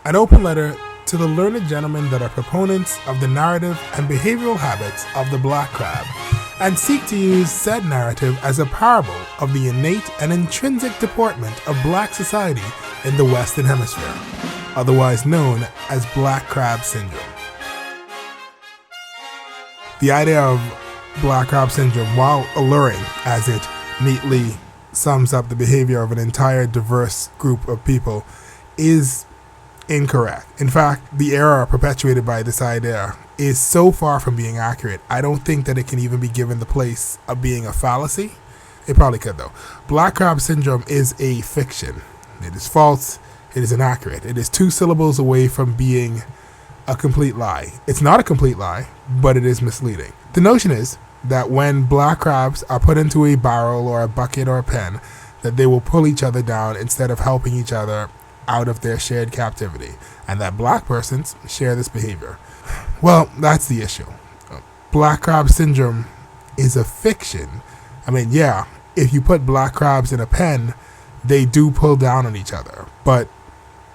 an open letter to the learned gentlemen that are proponents of the narrative and behavioral habits of the black crab, and seek to use said narrative as a parable of the innate and intrinsic deportment of black society in the Western Hemisphere, otherwise known as black crab syndrome. The idea of black crab syndrome, while alluring as it neatly sums up the behavior of an entire diverse group of people, is incorrect. In fact, the error perpetuated by this idea is so far from being accurate, I don't think that it can even be given the place of being a fallacy. It probably could, though. Black crab syndrome is a fiction. It is false. It is inaccurate. It is 2 syllables away from being a complete lie. It's not a complete lie, but it is misleading. The notion is that when black crabs are put into a barrel or a bucket or a pen, that they will pull each other down instead of helping each other out of their shared captivity, and that black persons share this behavior. Well, that's the issue. Black crab syndrome is a fiction. I mean, yeah, if you put black crabs in a pen, they do pull down on each other, but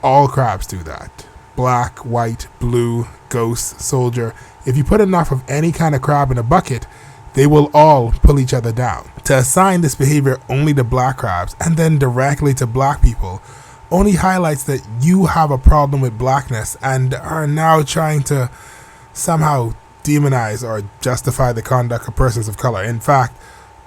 all crabs do that. Black, white, blue, ghost, soldier. If you put enough of any kind of crab in a bucket, they will all pull each other down. To assign this behavior only to black crabs and then directly to black people only highlights that you have a problem with blackness and are now trying to somehow demonize or justify the conduct of persons of color. In fact,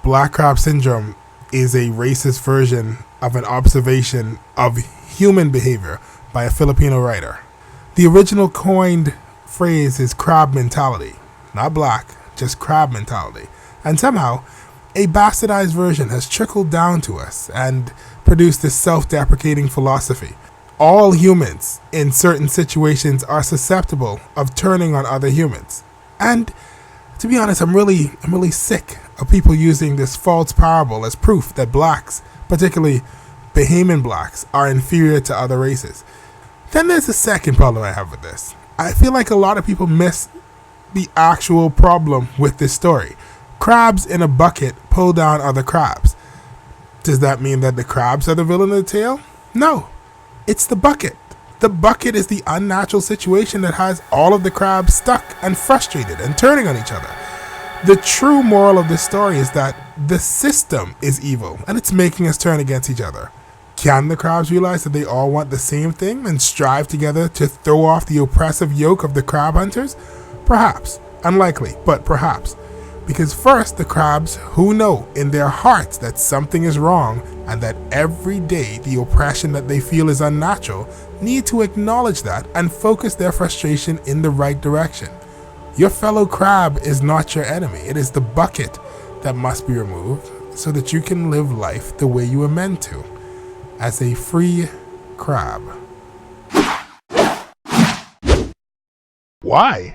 black crab syndrome is a racist version of an observation of human behavior by a Filipino writer. The original coined phrase is crab mentality, not black, just crab mentality. And somehow, a bastardized version has trickled down to us and produced this self-deprecating philosophy. All humans in certain situations are susceptible of turning on other humans. And to be honest, I'm really sick of people using this false parable as proof that blacks, particularly Bahamian blacks, are inferior to other races. Then there's a second problem I have with this. I feel like a lot of people miss the actual problem with this story. Crabs in a bucket pull down other crabs. Does that mean that the crabs are the villain of the tale? No, it's the bucket. The bucket is the unnatural situation that has all of the crabs stuck and frustrated and turning on each other. The true moral of this story is that the system is evil and it's making us turn against each other. Can the crabs realize that they all want the same thing and strive together to throw off the oppressive yoke of the crab hunters? Perhaps. Unlikely, but perhaps. Because first, the crabs who know in their hearts that something is wrong and that every day the oppression that they feel is unnatural need to acknowledge that and focus their frustration in the right direction. Your fellow crab is not your enemy. It is the bucket that must be removed so that you can live life the way you were meant to, as a free crab. Why?